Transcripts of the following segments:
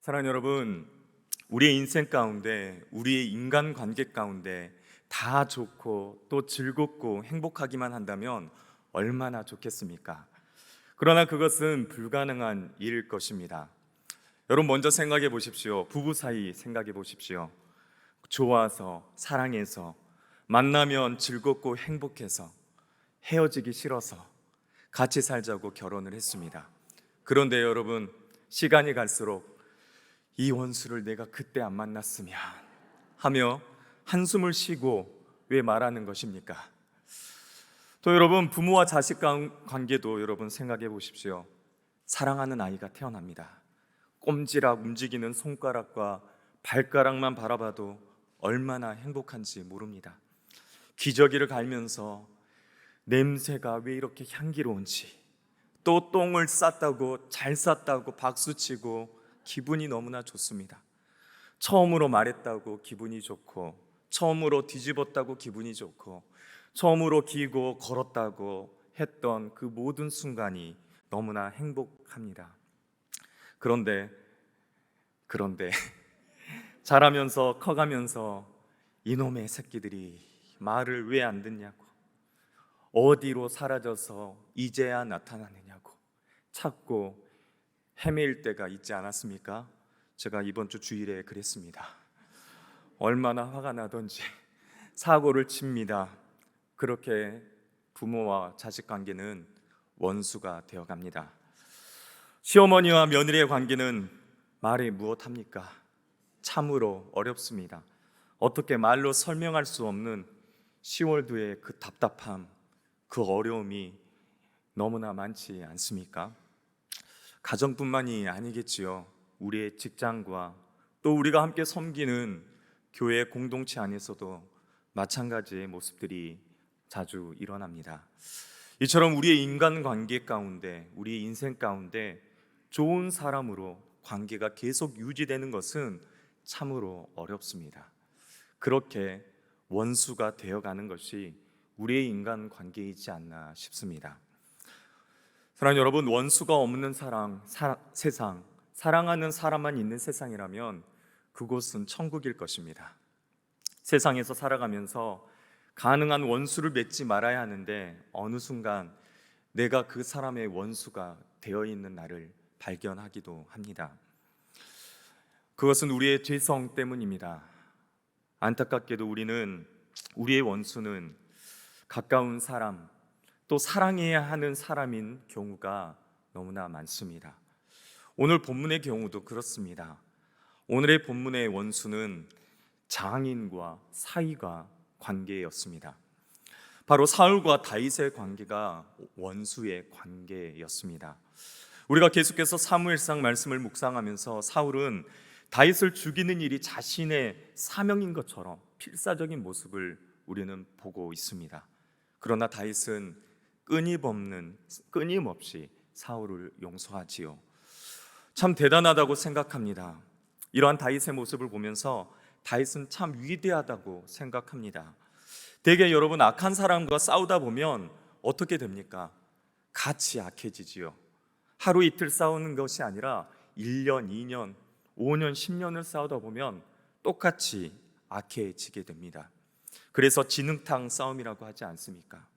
사랑하는 여러분, 우리의 인생 가운데, 우리의 인간 관계 가운데 다 좋고 또 즐겁고 행복하기만 한다면 얼마나 좋겠습니까? 그러나 그것은 불가능한 일일 것입니다. 여러분 먼저 생각해 보십시오. 부부 사이 생각해 보십시오. 좋아서, 사랑해서, 만나면 즐겁고 행복해서, 헤어지기 싫어서 같이 살자고 결혼을 했습니다. 그런데 여러분, 시간이 갈수록 이 원수를 내가 그때 안 만났으면 하며 한숨을 쉬고 왜 말하는 것입니까? 또 여러분, 부모와 자식 관계도 여러분 생각해 보십시오. 사랑하는 아이가 태어납니다. 꼼지락 움직이는 손가락과 발가락만 바라봐도 얼마나 행복한지 모릅니다. 기저귀를 갈면서 냄새가 왜 이렇게 향기로운지, 또 똥을 쌌다고 잘 쌌다고 박수치고 기분이 너무나 좋습니다. 처음으로 말했다고 기분이 좋고, 처음으로 뒤집었다고 기분이 좋고, 처음으로 기고 걸었다고 했던 그 모든 순간이 너무나 행복합니다. 그런데 자라면서 커가면서 이놈의 새끼들이 말을 왜 안 듣냐고, 어디로 사라져서 이제야 나타나느냐고 찾고 헤매일 때가 있지 않았습니까? 제가 이번 주 주일에 그랬습니다. 얼마나 화가 나던지 사고를 칩니다. 그렇게 부모와 자식 관계는 원수가 되어갑니다. 시어머니와 며느리의 관계는 말이 무엇합니까? 참으로 어렵습니다. 어떻게 말로 설명할 수 없는 10월도의 그 답답함, 그 어려움이 너무나 많지 않습니까? 가정뿐만이 아니겠지요. 우리의 직장과 또 우리가 함께 섬기는 교회 공동체 안에서도 마찬가지의 모습들이 자주 일어납니다. 이처럼 우리의 인간관계 가운데, 우리의 인생 가운데 좋은 사람으로 관계가 계속 유지되는 것은 참으로 어렵습니다. 그렇게 원수가 되어가는 것이 우리의 인간관계이지 않나 싶습니다. 사랑하는 여러분, 원수가 없는 세상, 사랑하는 사람만 있는 세상이라면 그곳은 천국일 것입니다. 세상에서 살아가면서 가능한 원수를 맺지 말아야 하는데 어느 순간 내가 그 사람의 원수가 되어 있는 나를 발견하기도 합니다. 그것은 우리의 죄성 때문입니다. 안타깝게도 우리의 원수는 가까운 사람, 또 사랑해야 하는 사람인 경우가 너무나 많습니다. 오늘 본문의 경우도 그렇습니다. 오늘의 본문의 원수는 장인과 사위가 관계였습니다. 바로 사울과 다윗의 관계가 원수의 관계였습니다. 우리가 계속해서 사무엘상 말씀을 묵상하면서 사울은 다윗을 죽이는 일이 자신의 사명인 것처럼 필사적인 모습을 우리는 보고 있습니다. 그러나 다윗은 끊임없이 사울을 용서하지요. 참 대단하다고 생각합니다. 이러한 다윗의 모습을 보면서 다윗은 참 위대하다고 생각합니다. 대개 여러분, 악한 사람과 싸우다 보면 어떻게 됩니까? 같이 악해지지요. 하루 이틀 싸우는 것이 아니라 1년, 2년, 5년, 10년을 싸우다 보면 똑같이 악해지게 됩니다. 그래서 진흙탕 싸움이라고 하지 않습니까?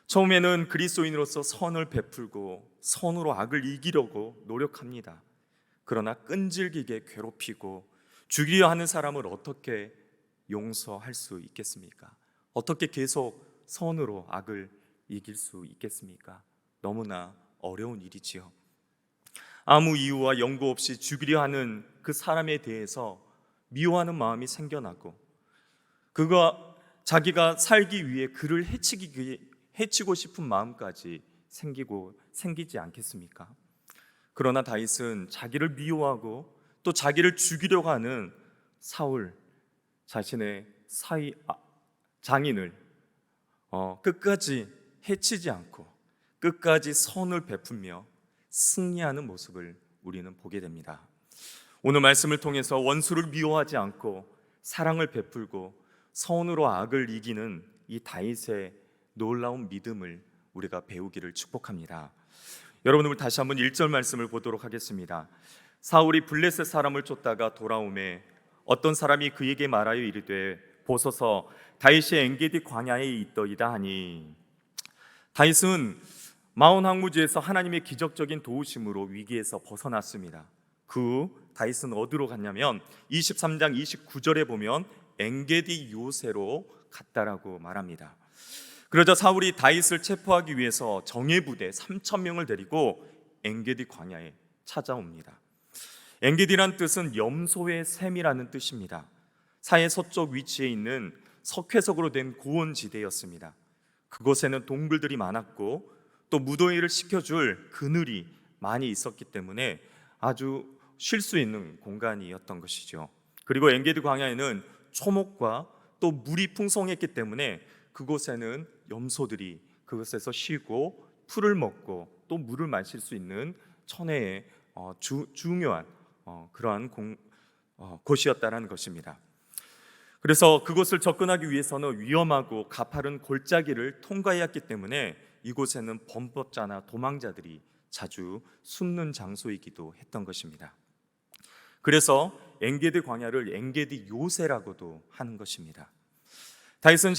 처음에는 그리스도인으로서 선을 베풀고 선으로 악을 이기려고 노력합니다. 그러나 끈질기게 괴롭히고 죽이려 하는 사람을 어떻게 용서할 수 있겠습니까? 어떻게 계속 선으로 악을 이길 수 있겠습니까? 너무나 어려운 일이지요. 아무 이유와 연고 없이 죽이려 하는 그 사람에 대해서 미워하는 마음이 생겨나고, 그가 자기가 살기 위해 그를 해치고 싶은 마음까지 생기지 않겠습니까? 그러나 다윗은 자기를 미워하고 또 자기를 죽이려고 하는 사울, 자신의 장인을 끝까지 해치지 않고 끝까지 선을 베풀며 승리하는 모습을 우리는 보게 됩니다. 오늘 말씀을 통해서 원수를 미워하지 않고 사랑을 베풀고 선으로 악을 이기는 이 다윗의 놀라운 믿음을 우리가 배우기를 축복합니다. 여러분, 오늘 다시 한번 1절 말씀을 보도록 하겠습니다. 사울이 블레셋 사람을 쫓다가 돌아오매 어떤 사람이 그에게 말하여 이르되 보소서 다윗이 엔게디 광야에 있더이다 하니, 다윗은 마온 항무지에서 하나님의 기적적인 도우심으로 위기에서 벗어났습니다. 그 후 다윗은 어디로 갔냐면 23장 29절에 보면 엔게디 요새로 갔다라고 말합니다. 그러자 사울이 다윗을 체포하기 위해서 정예부대 3,000명을 데리고 엔게디 광야에 찾아옵니다. 엔게디란 뜻은 염소의 샘이라는 뜻입니다. 사해 서쪽 위치에 있는 석회석으로 된 고원지대였습니다. 그곳에는 동굴들이 많았고 또 무더위를 식혀줄 그늘이 많이 있었기 때문에 아주 쉴 수 있는 공간이었던 것이죠. 그리고 엔게디 광야에는 초목과 또 물이 풍성했기 때문에 그곳에는 염소들이 그곳에서 쉬고 풀을 먹고 또 물을 마실 수 있는 천혜의 중요한 그러한 곳이었다는 것입니다. 그래서 그곳을 접근하기 위해서는 위험하고 가파른 골짜기를 통과해야 했기 때문에 이곳에는 범법자나 도망자들이 자주 숨는 장소이기도 했던 것입니다. 그래서 엔게디 광야를 엔게디 요새라고도 하는 것입니다. 다윗은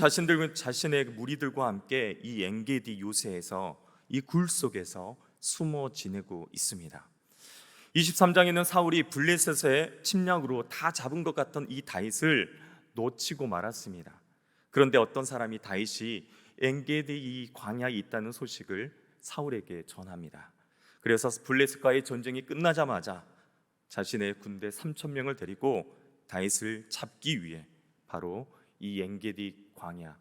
자신의 무리들과 함께 이 엔게디 요새에서 이 굴 속에서 숨어 지내고 있습니다. 23장에는 사울이 블레셋의 침략으로 다 잡은 것 같던 이 다윗을 놓치고 말았습니다. 그런데 어떤 사람이 다윗이 엔게디 이 광야에 있다는 소식을 사울에게 전합니다. 그래서 블레셋과의 전쟁이 끝나자마자 자신의 군대 3,000명을 데리고 다윗을 잡기 위해 바로 이 엔게디 광야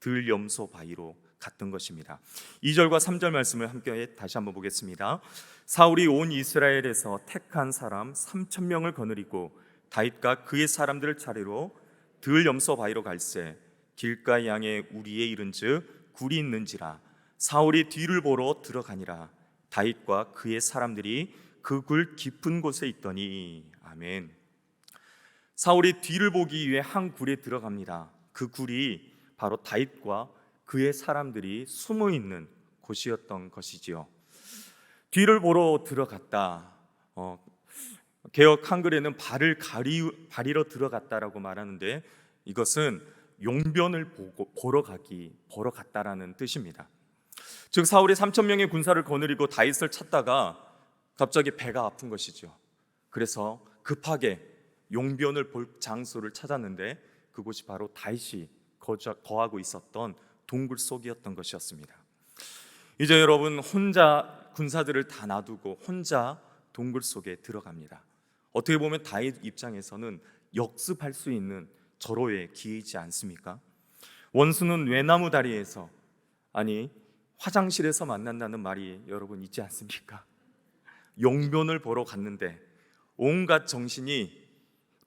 들염소 바위로 갔던 것입니다. 2절과 3절 말씀을 함께 다시 한번 보겠습니다. 사울이 온 이스라엘에서 택한 사람 3,000명을 거느리고 다윗과 그의 사람들을 차례로 들염소 바위로 갈새 길가 양의 우리에 이른즉 굴이 있는지라 사울이 뒤를 보러 들어가니라 다윗과 그의 사람들이 그 굴 깊은 곳에 있더니. 아멘. 사울이 뒤를 보기 위해 한 굴에 들어갑니다. 그 굴이 바로 다윗과 그의 사람들이 숨어 있는 곳이었던 것이지요. 뒤를 보러 들어갔다. 개역 한글에는 발을 가리러 들어갔다라고 말하는데 이것은 용변을 보러 갔다라는 뜻입니다. 즉 사울이 3,000명의 군사를 거느리고 다윗을 찾다가 갑자기 배가 아픈 것이죠. 그래서 급하게 용변을 볼 장소를 찾았는데 그곳이 바로 다윗이 거하고 있었던 동굴 속이었던 것이었습니다. 이제 여러분 혼자 군사들을 다 놔두고 혼자 동굴 속에 들어갑니다. 어떻게 보면 다윗 입장에서는 역습할 수 있는 절호의 기회이지 않습니까? 원수는 외나무 다리에서 아니 화장실에서 만난다는 말이 여러분 있지 않습니까? 용변을 보러 갔는데 온갖 정신이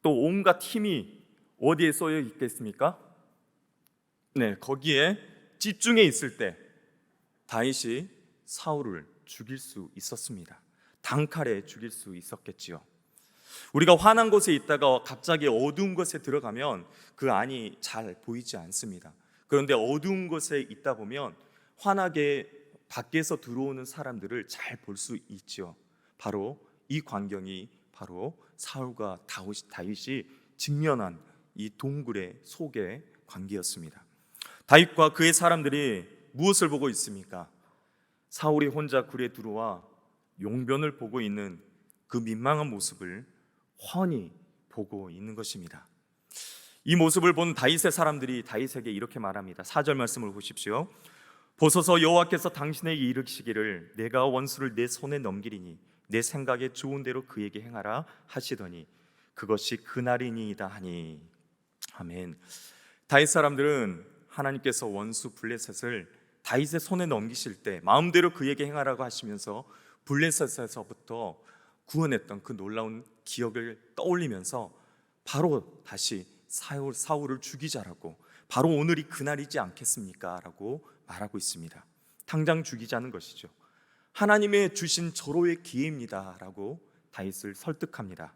또 온갖 힘이 어디에 쏘여 있겠습니까? 네, 거기에 집중해 있을 때 다윗이 사울을 죽일 수 있었습니다. 단칼에 죽일 수 있었겠지요. 우리가 환한 곳에 있다가 갑자기 어두운 곳에 들어가면 그 안이 잘 보이지 않습니다. 그런데 어두운 곳에 있다 보면 환하게 밖에서 들어오는 사람들을 잘 볼 수 있지요. 바로 이 광경이 바로 사울과 다윗이 직면한 이 동굴의 속의 관계였습니다. 다윗과 그의 사람들이 무엇을 보고 있습니까? 사울이 혼자 굴에 들어와 용변을 보고 있는 그 민망한 모습을 훤히 보고 있는 것입니다. 이 모습을 본 다윗의 사람들이 다윗에게 이렇게 말합니다. 4절 말씀을 보십시오. 보소서 여호와께서 당신에게 이르시기를 내가 원수를 내 손에 넘기리니 내 생각에 좋은 대로 그에게 행하라 하시더니 그것이 그날이니이다 하니. 아멘. 다윗 사람들은 하나님께서 원수 블레셋을 다윗의 손에 넘기실 때 마음대로 그에게 행하라고 하시면서 블레셋에서부터 구원했던 그 놀라운 기억을 떠올리면서 바로 다시 사울을 죽이자라고, 바로 오늘이 그날이지 않겠습니까? 라고 말하고 있습니다. 당장 죽이자는 것이죠. 하나님의 주신 절호의 기회입니다 라고 다윗을 설득합니다.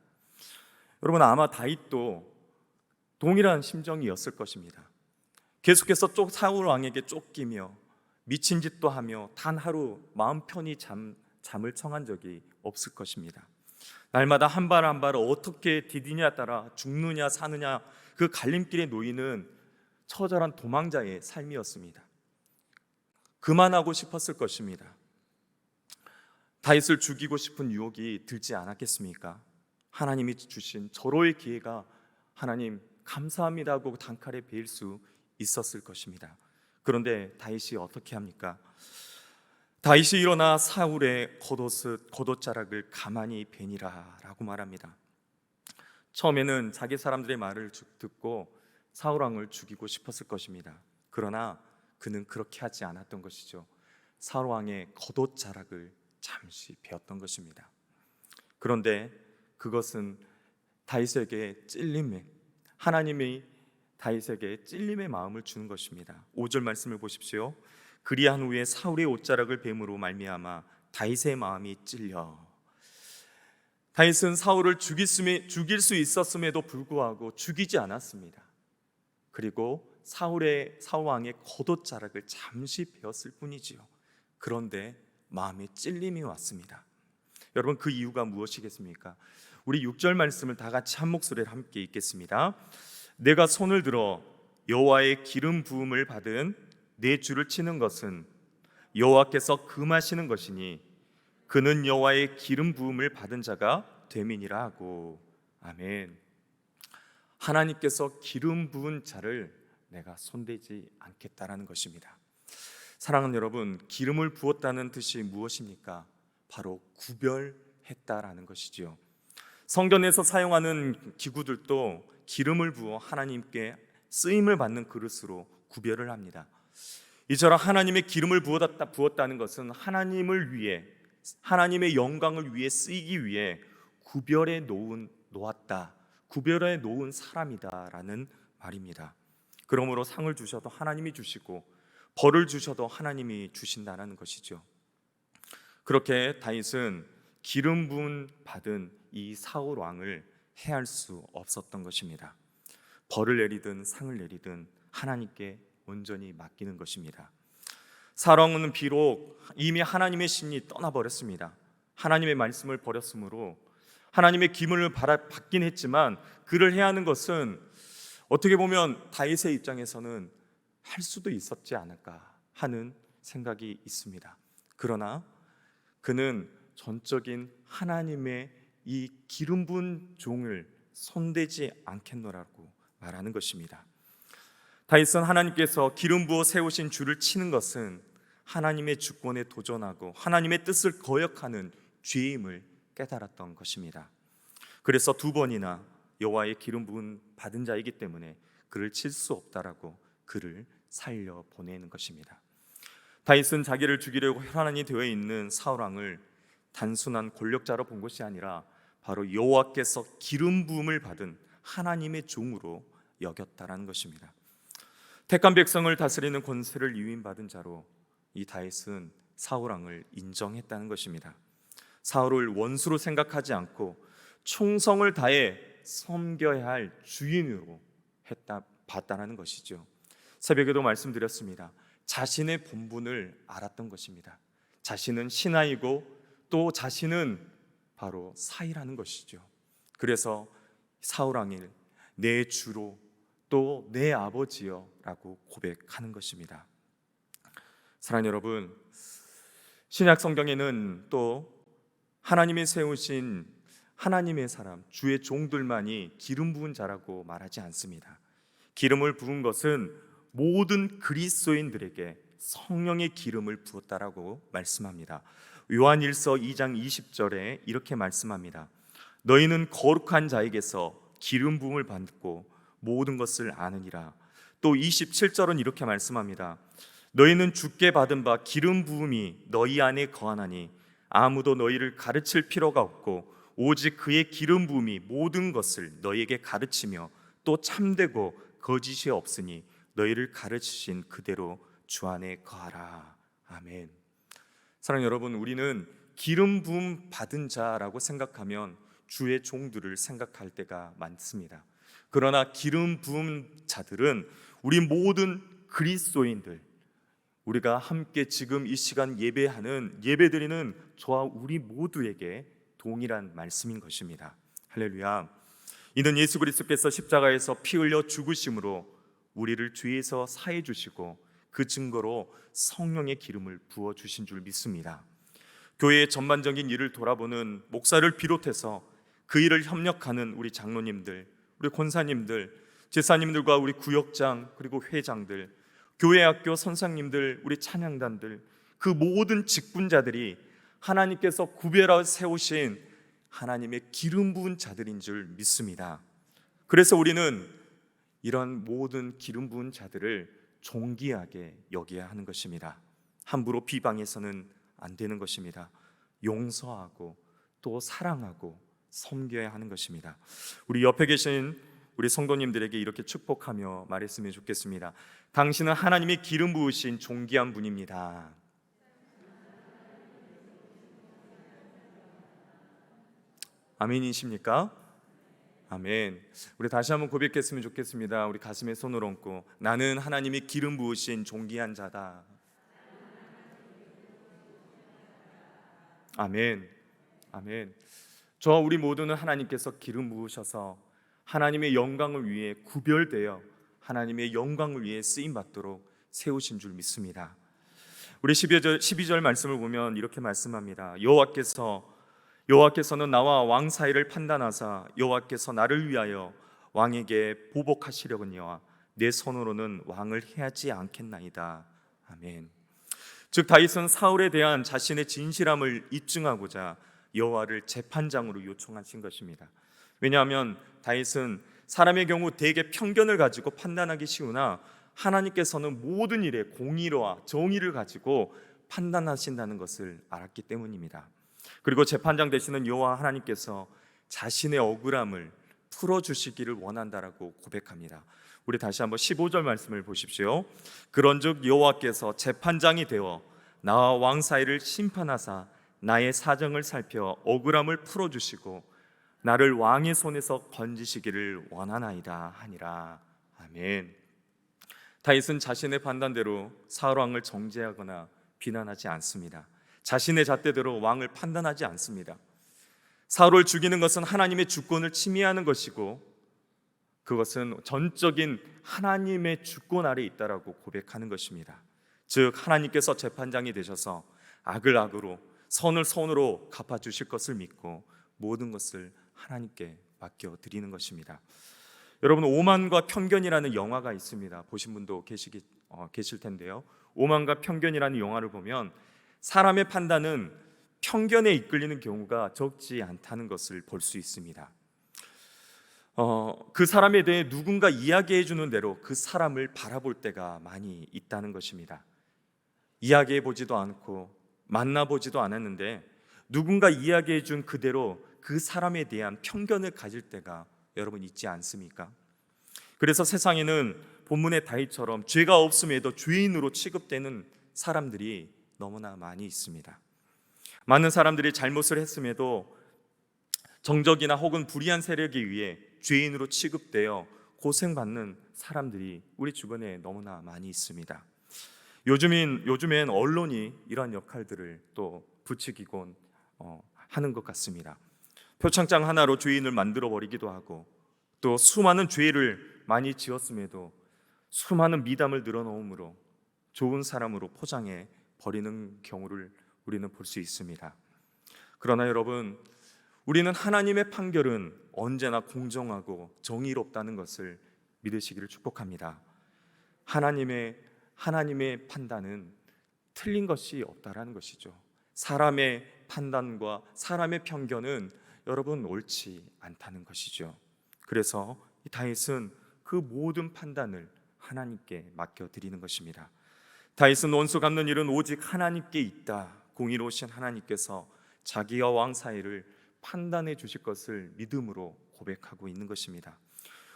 여러분 아마 다윗도 동일한 심정이었을 것입니다. 계속해서 사울 왕에게 쫓기며 미친 짓도 하며 단 하루 마음 편히 잠을 청한 적이 없을 것입니다. 날마다 한 발 한 발을 어떻게 디디냐에 따라 죽느냐 사느냐 그 갈림길에 놓이는 처절한 도망자의 삶이었습니다. 그만하고 싶었을 것입니다. 다윗을 죽이고 싶은 유혹이 들지 않았겠습니까? 하나님이 주신 절호의 기회가 하나님 감사합니다 하고 단칼에 베일 수 있었을 것입니다. 그런데 다윗이 어떻게 합니까? 다윗이 일어나 사울의 겉옷자락을 가만히 베니라 라고 말합니다. 처음에는 자기 사람들의 말을 듣고 사울 왕을 죽이고 싶었을 것입니다. 그러나 그는 그렇게 하지 않았던 것이죠. 사울 왕의 겉옷자락을 잠시 베었던 것입니다. 그런데 그것은 다윗에게 하나님이 다윗에게 찔림의 마음을 주는 것입니다. 5절 말씀을 보십시오. 그리한 후에 사울의 옷자락을 뱀으로 말미암아 다윗의 마음이 찔려. 다윗은 사울을 죽일 수 있었음에도 불구하고 죽이지 않았습니다. 그리고 사울 왕의 겉옷자락을 잠시 베었을 뿐이지요. 그런데 마음에 찔림이 왔습니다. 여러분, 그 이유가 무엇이겠습니까? 우리 6절 말씀을 다 같이 한 목소리로 함께 읽겠습니다. 내가 손을 들어 여호와의 기름 부음을 받은 내 주를 치는 것은 여호와께서 금하시는 것이니 그는 여호와의 기름 부음을 받은 자가 됨이니라 하고. 아멘. 하나님께서 기름 부은 자를 내가 손대지 않겠다라는 것입니다. 사랑하는 여러분, 기름을 부었다는 뜻이 무엇입니까? 바로 구별했다라는 것이지요. 성전에서 사용하는 기구들도 기름을 부어 하나님께 쓰임을 받는 그릇으로 구별을 합니다. 이처럼 하나님의 기름을 부었다는 것은 하나님을 위해, 하나님의 영광을 위해 쓰이기 위해 구별해 놓았다, 구별해 놓은 사람이다라는 말입니다. 그러므로 상을 주셔도 하나님이 주시고 벌을 주셔도 하나님이 주신다는 것이죠. 그렇게 다윗은 기름 부음 받은 이 사울 왕을 해할 수 없었던 것입니다. 벌을 내리든 상을 내리든 하나님께 온전히 맡기는 것입니다. 사울 왕은 비록 이미 하나님의 신이 떠나버렸습니다. 하나님의 말씀을 버렸으므로 하나님의 기름을 받긴 했지만 그를 해야 하는 것은 어떻게 보면 다윗의 입장에서는 할 수도 있었지 않을까 하는 생각이 있습니다. 그러나 그는 전적인 하나님의 이 기름 부은 종을 손대지 않겠노라고 말하는 것입니다. 다윗은 하나님께서 기름 부어 세우신 주를 치는 것은 하나님의 주권에 도전하고 하나님의 뜻을 거역하는 죄임을 깨달았던 것입니다. 그래서 2번이나 여호와의 기름 부은 받은 자이기 때문에 그를 칠 수 없다라고 그를 살려 보내는 것입니다. 다윗은 자기를 죽이려고 혈안이 되어 있는 사울 왕을 단순한 권력자로 본 것이 아니라 바로 여호와께서 기름 부음을 받은 하나님의 종으로 여겼다라는 것입니다. 택한 백성을 다스리는 권세를 위임받은 자로 이 다윗은 사울 왕을 인정했다는 것입니다. 사울을 원수로 생각하지 않고 충성을 다해 섬겨야 할 주인으로 봤다는 것이죠. 새벽에도 말씀드렸습니다. 자신의 본분을 알았던 것입니다. 자신은 신하이고 또 자신은 바로 사이라는 것이죠. 그래서 사울 왕을 내 주로 또 내 아버지여 라고 고백하는 것입니다. 사랑하는 여러분, 신약 성경에는 또 하나님이 세우신 하나님의 사람, 주의 종들만이 기름 부은 자라고 말하지 않습니다. 기름을 부은 것은 모든 그리스도인들에게 성령의 기름을 부었다라고 말씀합니다. 요한일서 2장 20절에 이렇게 말씀합니다. 너희는 거룩한 자에게서 기름 부음을 받고 모든 것을 아느니라. 또 27절은 이렇게 말씀합니다. 너희는 주께 받은 바 기름 부음이 너희 안에 거하나니 아무도 너희를 가르칠 필요가 없고 오직 그의 기름 부음이 모든 것을 너희에게 가르치며 또 참되고 거짓이 없으니 너희를 가르치신 그대로 주 안에 거하라. 아멘. 사랑하는 여러분, 우리는 기름 부음 받은 자라고 생각하면 주의 종들을 생각할 때가 많습니다. 그러나 기름 부음 자들은 우리 모든 그리스도인들, 우리가 함께 지금 이 시간 예배드리는 저와 우리 모두에게 동일한 말씀인 것입니다. 할렐루야. 이는 예수 그리스도께서 십자가에서 피 흘려 죽으심으로 우리를 죄에서 사해 주시고 그 증거로 성령의 기름을 부어 주신 줄 믿습니다. 교회의 전반적인 일을 돌아보는 목사를 비롯해서 그 일을 협력하는 우리 장로님들, 우리 권사님들, 제사님들과 우리 구역장, 그리고 회장들, 교회 학교 선생님들, 우리 찬양단들, 그 모든 직분자들이 하나님께서 구별하여 세우신 하나님의 기름 부은 자들인 줄 믿습니다. 그래서 우리는 이런 모든 기름 부은 자들을 존귀하게 여겨야 하는 것입니다. 함부로 비방해서는 안 되는 것입니다. 용서하고 또 사랑하고 섬겨야 하는 것입니다. 우리 옆에 계신 우리 성도님들에게 이렇게 축복하며 말했으면 좋겠습니다. 당신은 하나님이 기름 부으신 존귀한 분입니다. 아멘이십니까? 아멘. 우리 다시 한번 고백했으면 좋겠습니다. 우리 가슴에 손을 얹고 나는 하나님이 기름 부으신 존귀한 자다. 아멘. 아멘. 저와 우리 모두는 하나님께서 기름 부으셔서 하나님의 영광을 위해 구별되어 하나님의 영광을 위해 쓰임 받도록 세우신 줄 믿습니다. 우리 12절 말씀을 보면 이렇게 말씀합니다. 여호와께서는 나와 왕 사이를 판단하사 여호와께서 나를 위하여 왕에게 보복하시려거니와 내 손으로는 왕을 해하지 않겠나이다. 아멘. 즉 다윗은 사울에 대한 자신의 진실함을 입증하고자 여호와를 재판장으로 요청하신 것입니다. 왜냐하면 다윗은 사람의 경우 대개 편견을 가지고 판단하기 쉬우나 하나님께서는 모든 일에 공의와 정의를 가지고 판단하신다는 것을 알았기 때문입니다. 그리고 재판장 되시는 여호와 하나님께서 자신의 억울함을 풀어주시기를 원한다라고 고백합니다. 우리 다시 한번 15절 말씀을 보십시오. 그런즉 여호와께서 재판장이 되어 나와 왕 사이를 심판하사 나의 사정을 살펴 억울함을 풀어주시고 나를 왕의 손에서 건지시기를 원하나이다 하니라. 아멘. 다윗은 자신의 판단대로 사울 왕을 정죄하거나 비난하지 않습니다. 자신의 잣대대로 왕을 판단하지 않습니다. 사울을 죽이는 것은 하나님의 주권을 침해하는 것이고 그것은 전적인 하나님의 주권 아래 있다라고 고백하는 것입니다. 즉 하나님께서 재판장이 되셔서 악을 악으로 선을 선으로 갚아주실 것을 믿고 모든 것을 하나님께 맡겨드리는 것입니다. 여러분, 오만과 편견이라는 영화가 있습니다. 보신 분도 계실 텐데요. 오만과 편견이라는 영화를 보면 사람의 판단은 편견에 이끌리는 경우가 적지 않다는 것을 볼 수 있습니다. 그 사람에 대해 누군가 이야기해 주는 대로 그 사람을 바라볼 때가 많이 있다는 것입니다. 이야기해 보지도 않고 만나보지도 않았는데 누군가 이야기해 준 그대로 그 사람에 대한 편견을 가질 때가 여러분 있지 않습니까? 그래서 세상에는 본문의 다윗처럼 죄가 없음에도 죄인으로 취급되는 사람들이 너무나 많이 있습니다. 많은 사람들이 잘못을 했음에도 정적이나 혹은 불의한 세력에 의해 죄인으로 취급되어 고생받는 사람들이 우리 주변에 너무나 많이 있습니다. 요즘엔 언론이 이런 역할들을 또 부추기곤 하는 것 같습니다. 표창장 하나로 죄인을 만들어 버리기도 하고 또 수많은 죄를 많이 지었음에도 수많은 미담을 늘어놓음으로 좋은 사람으로 포장해 버리는 경우를 우리는 볼 수 있습니다. 그러나 여러분, 우리는 하나님의 판결은 언제나 공정하고 정의롭다는 것을 믿으시기를 축복합니다. 하나님의 판단은 틀린 것이 없다라는 것이죠. 사람의 판단과 사람의 편견은 여러분 옳지 않다는 것이죠. 그래서 다윗은 그 모든 판단을 하나님께 맡겨드리는 것입니다. 다윗은 원수 갚는 일은 오직 하나님께 있다. 공의로우신 하나님께서 자기와 왕 사이를 판단해 주실 것을 믿음으로 고백하고 있는 것입니다.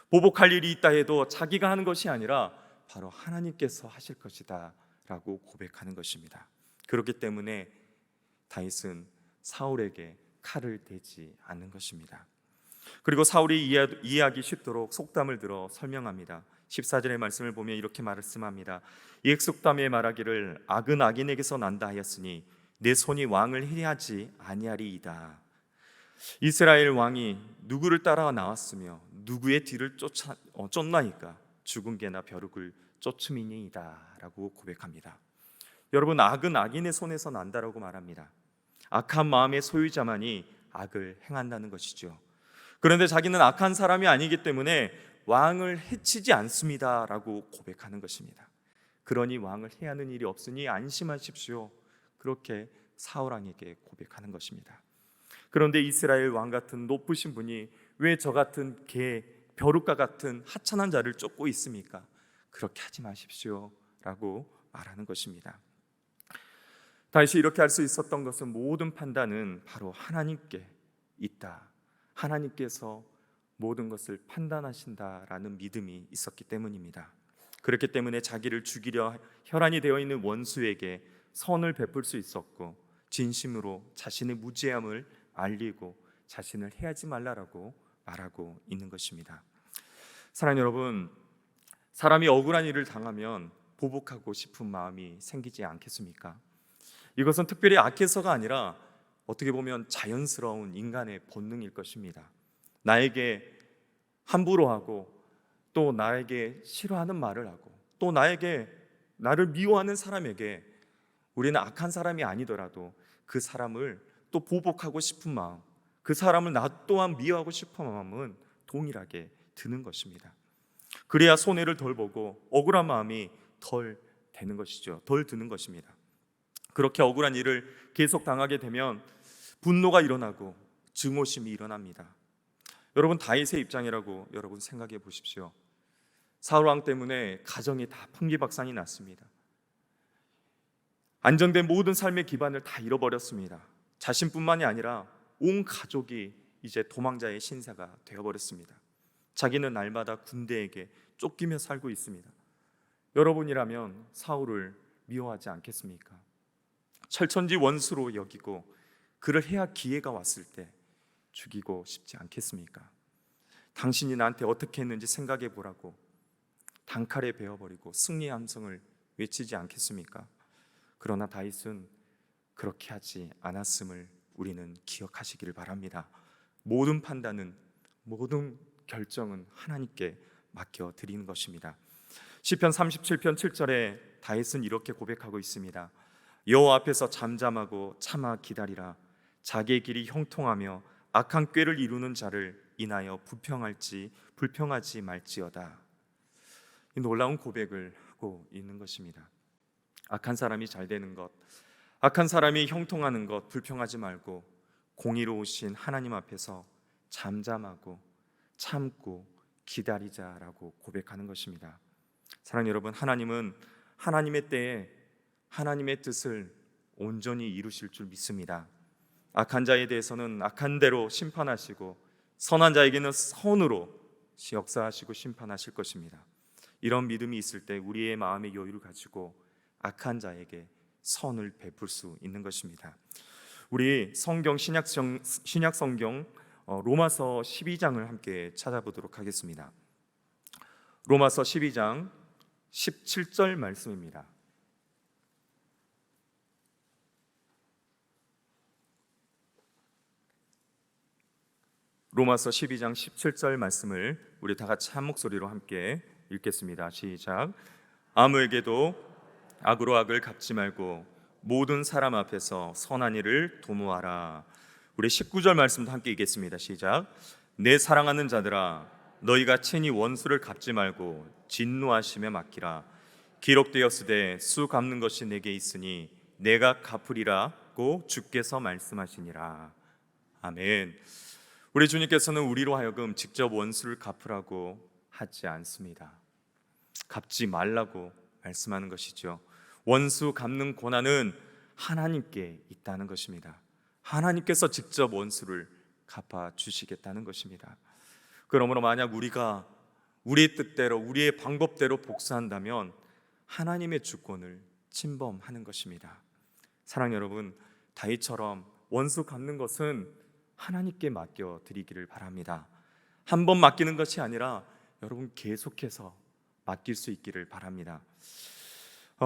보복할 일이 있다 해도 자기가 하는 것이 아니라 바로 하나님께서 하실 것이다 라고 고백하는 것입니다. 그렇기 때문에 다윗은 사울에게 칼을 대지 않는 것입니다. 그리고 사울이 이해하기 쉽도록 속담을 들어 설명합니다. 14절의 말씀을 보면 이렇게 말씀합니다. 옛속담에 말하기를 악은 악인에게서 난다 하였으니 내 손이 왕을 해하지 아니하리이다. 이스라엘 왕이 누구를 따라 나왔으며 누구의 뒤를 쫓나이까 죽은 개나 벼룩을 쫓음이니이다 라고 고백합니다. 여러분, 악은 악인의 손에서 난다라고 말합니다. 악한 마음의 소유자만이 악을 행한다는 것이죠. 그런데 자기는 악한 사람이 아니기 때문에 왕을 해치지 않습니다 라고 고백하는 것입니다. 그러니 왕을 해하는 일이 없으니 안심하십시오, 그렇게 사울왕에게 고백하는 것입니다. 그런데 이스라엘 왕 같은 높으신 분이 왜 저 같은 개, 벼룩과 같은 하찮은 자를 쫓고 있습니까? 그렇게 하지 마십시오 라고 말하는 것입니다. 다윗이 이렇게 할 수 있었던 것은 모든 판단은 바로 하나님께 있다, 하나님께서 모든 것을 판단하신다라는 믿음이 있었기 때문입니다. 그렇기 때문에 자기를 죽이려 혈안이 되어 있는 원수에게 선을 베풀 수 있었고, 진심으로 자신의 무죄함을 알리고 자신을 해하지 말라라고 말하고 있는 것입니다. 사랑하는 여러분, 사람이 억울한 일을 당하면 보복하고 싶은 마음이 생기지 않겠습니까? 이것은 특별히 악해서가 아니라 어떻게 보면 자연스러운 인간의 본능일 것입니다. 나에게 함부로 하고, 또 나에게 싫어하는 말을 하고, 또 나를 미워하는 사람에게 우리는 악한 사람이 아니더라도 그 사람을 또 보복하고 싶은 마음, 그 사람을 나 또한 미워하고 싶은 마음은 동일하게 드는 것입니다. 그래야 손해를 덜 보고 억울한 마음이 덜 되는 것이죠. 덜 드는 것입니다. 그렇게 억울한 일을 계속 당하게 되면 분노가 일어나고 증오심이 일어납니다. 여러분, 다윗의 입장이라고 여러분 생각해 보십시오. 사울 왕 때문에 가정이 다 풍비박산이 났습니다. 안정된 모든 삶의 기반을 다 잃어버렸습니다. 자신뿐만이 아니라 온 가족이 이제 도망자의 신세가 되어버렸습니다. 자기는 날마다 군대에게 쫓기며 살고 있습니다. 여러분이라면 사울을 미워하지 않겠습니까? 철천지 원수로 여기고 그를 해야 기회가 왔을 때 죽이고 싶지 않겠습니까? 당신이 나한테 어떻게 했는지 생각해 보라고 단칼에 베어버리고 승리의 함성을 외치지 않겠습니까? 그러나 다윗은 그렇게 하지 않았음을 우리는 기억하시기를 바랍니다. 모든 판단은, 모든 결정은 하나님께 맡겨드리는 것입니다. 시편 37편 7절에 다윗은 이렇게 고백하고 있습니다. 여호와 앞에서 잠잠하고 참아 기다리라. 자기의 길이 형통하며 악한 꾀를 이루는 자를 인하여 불평하지 말지어다. 이 놀라운 고백을 하고 있는 것입니다. 악한 사람이 잘 되는 것, 악한 사람이 형통하는 것 불평하지 말고 공의로우신 하나님 앞에서 잠잠하고 참고 기다리자라고 고백하는 것입니다. 사랑하는 여러분, 하나님은 하나님의 때에 하나님의 뜻을 온전히 이루실 줄 믿습니다. 악한 자에 대해서는 악한 대로 심판하시고 선한 자에게는 선으로 역사하시고 심판하실 것입니다. 이런 믿음이 있을 때 우리의 마음의 여유를 가지고 악한 자에게 선을 베풀 수 있는 것입니다. 우리 성경 신약 성경 로마서 12장을 함께 찾아보도록 하겠습니다. 로마서 12장 17절 말씀입니다. 로마서 12장 17절 말씀을 우리 다 같이 한 목소리로 함께 읽겠습니다. 시작. 아무에게도 악으로 악을 갚지 말고 모든 사람 앞에서 선한 일을 도모하라. 우리 19절 말씀도 함께 읽겠습니다. 시작. 내 사랑하는 자들아, 너희가 친히 원수를 갚지 말고 진노하심에 맡기라. 기록되었으되 수 갚는 것이 내게 있으니 내가 갚으리라고 주께서 말씀하시니라. 아멘. 우리 주님께서는 우리로 하여금 직접 원수를 갚으라고 하지 않습니다. 갚지 말라고 말씀하는 것이죠. 원수 갚는 권한은 하나님께 있다는 것입니다. 하나님께서 직접 원수를 갚아 주시겠다는 것입니다. 그러므로 만약 우리가 우리의 뜻대로 우리의 방법대로 복수한다면 하나님의 주권을 침범하는 것입니다. 사랑하는 여러분, 다윗처럼 원수 갚는 것은 하나님께 맡겨 드리기를 바랍니다. 한 번 맡기는 것이 아니라 여러분 계속해서 맡길 수 있기를 바랍니다.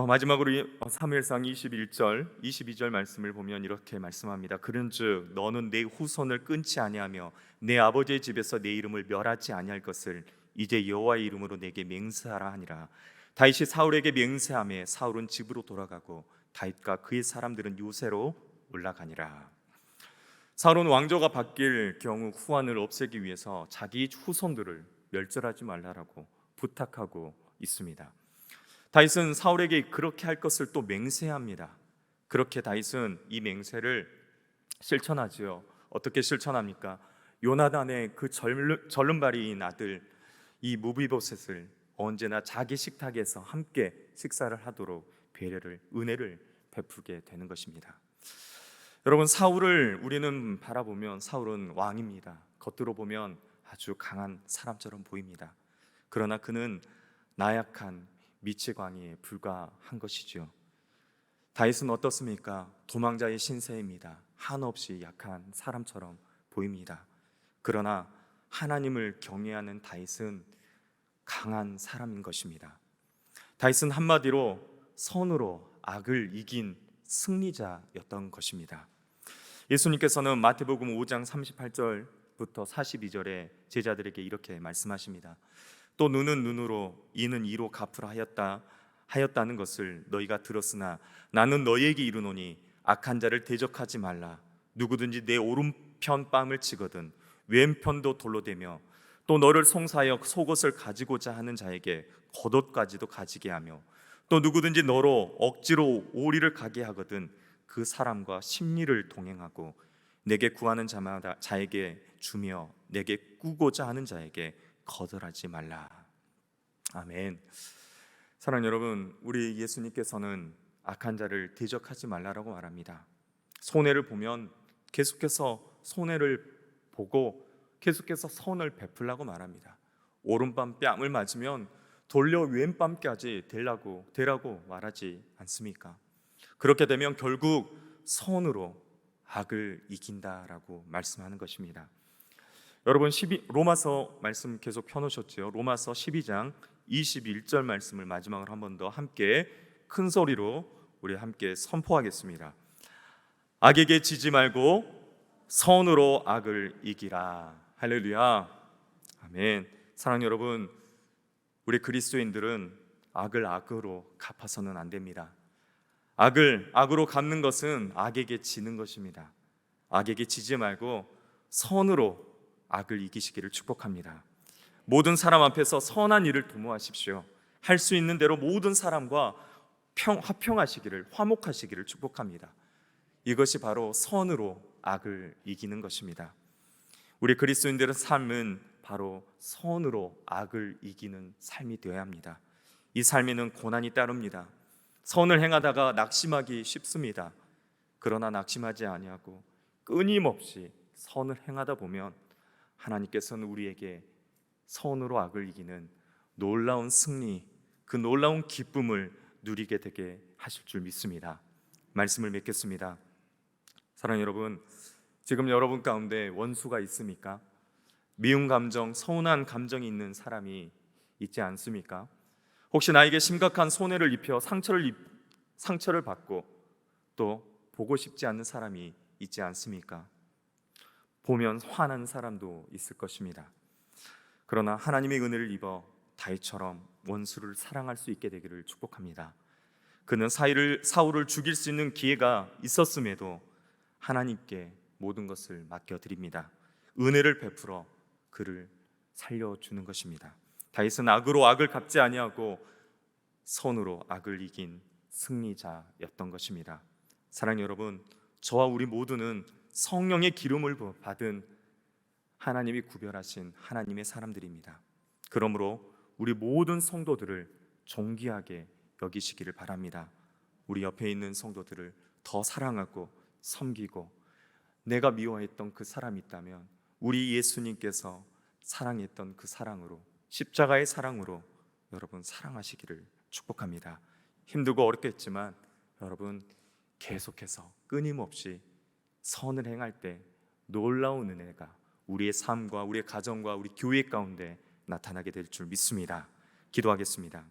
마지막으로 사무엘상 21절 22절 말씀을 보면 이렇게 말씀합니다. 그런즉 너는 내 후손을 끊지 아니하며 내 아버지의 집에서 내 이름을 멸하지 아니할 것을 이제 여호와의 이름으로 내게 맹세하라 하니라. 다윗이 사울에게 맹세하며 사울은 집으로 돌아가고 다윗과 그의 사람들은 요새로 올라가니라. 사울은 왕조가 바뀔 경우 후환을 없애기 위해서 자기 후손들을 멸절하지 말라라고 부탁하고 있습니다. 다윗은 사울에게 그렇게 할 것을 또 맹세합니다. 그렇게 다윗은 이 맹세를 실천하지요. 어떻게 실천합니까? 요나단의 그 절름발이인 아들 이 무비보셋을 언제나 자기 식탁에서 함께 식사를 하도록 배려를, 은혜를 베풀게 되는 것입니다. 여러분, 사울을 우리는 바라보면 사울은 왕입니다. 겉으로 보면 아주 강한 사람처럼 보입니다. 그러나 그는 나약한 미치광이에 불과한 것이죠. 다윗은 어떻습니까? 도망자의 신세입니다. 한없이 약한 사람처럼 보입니다. 그러나 하나님을 경외하는 다윗은 강한 사람인 것입니다. 다윗은 한마디로 선으로 악을 이긴 승리자였던 것입니다. 예수님께서는 마태복음 5장 38절부터 42절에 제자들에게 이렇게 말씀하십니다. 또 눈은 눈으로 이는 이로 갚으라 하였다는 것을 너희가 들었으나 나는 너희에게 이르노니 악한 자를 대적하지 말라. 누구든지 내 오른편 뺨을 치거든 왼편도 돌로 대며 또 너를 송사하여 속옷을 가지고자 하는 자에게 겉옷까지도 가지게 하며 또 누구든지 너로 억지로 오리를 가게 하거든 그 사람과 심리를 동행하고 내게 구하는 자마다 자에게 주며 내게 꾸고자 하는 자에게 거절하지 말라. 아멘. 사랑하는 여러분, 우리 예수님께서는 악한 자를 대적하지 말라라고 말합니다. 손해를 보면 계속해서 손해를 보고 계속해서 선을 베풀라고 말합니다. 오른밤 뺨을 맞으면 돌려 왼밤까지 대라고 말하지 않습니까? 그렇게 되면 결국 선으로 악을 이긴다라고 말씀하는 것입니다. 여러분, 로마서 말씀 계속 펴놓으셨죠? 로마서 12장 21절 말씀을 마지막으로 한 번 더 함께 큰 소리로 우리 함께 선포하겠습니다. 악에게 지지 말고 선으로 악을 이기라. 할렐루야. 아멘. 사랑하는 여러분, 우리 그리스도인들은 악을 악으로 갚아서는 안 됩니다. 악을 악으로 갚는 것은 악에게 지는 것입니다. 악에게 지지 말고 선으로 악을 이기시기를 축복합니다. 모든 사람 앞에서 선한 일을 도모하십시오. 할 수 있는 대로 모든 사람과 화평하시기를, 화목하시기를 축복합니다. 이것이 바로 선으로 악을 이기는 것입니다. 우리 그리스도인들의 삶은 바로 선으로 악을 이기는 삶이 되어야 합니다. 이 삶에는 고난이 따릅니다. 선을 행하다가 낙심하기 쉽습니다. 그러나 낙심하지 아니하고 끊임없이 선을 행하다 보면 하나님께서는 우리에게 선으로 악을 이기는 놀라운 승리, 그 놀라운 기쁨을 누리게 되게 하실 줄 믿습니다. 말씀을 맺겠습니다. 사랑하는 여러분, 지금 여러분 가운데 원수가 있습니까? 미운 감정, 서운한 감정이 있는 사람이 있지 않습니까? 혹시 나에게 심각한 손해를 입혀 상처를 받고 또 보고 싶지 않는 사람이 있지 않습니까? 보면 화난 사람도 있을 것입니다. 그러나 하나님의 은혜를 입어 다윗처럼 원수를 사랑할 수 있게 되기를 축복합니다. 그는 사울을 죽일 수 있는 기회가 있었음에도 하나님께 모든 것을 맡겨드립니다. 은혜를 베풀어 그를 살려주는 것입니다. 다윗은 악으로 악을 갚지 아니하고 선으로 악을 이긴 승리자였던 것입니다. 사랑하는 여러분, 저와 우리 모두는 성령의 기름을 받은 하나님이 구별하신 하나님의 사람들입니다. 그러므로 우리 모든 성도들을 존귀하게 여기시기를 바랍니다. 우리 옆에 있는 성도들을 더 사랑하고 섬기고, 내가 미워했던 그 사람이 있다면 우리 예수님께서 사랑했던 그 사랑으로, 십자가의 사랑으로 여러분 사랑하시기를 축복합니다. 힘들고 어렵겠지만 여러분 계속해서 끊임없이 선을 행할 때 놀라운 은혜가 우리의 삶과 우리의 가정과 우리 교회 가운데 나타나게 될 줄 믿습니다. 기도하겠습니다.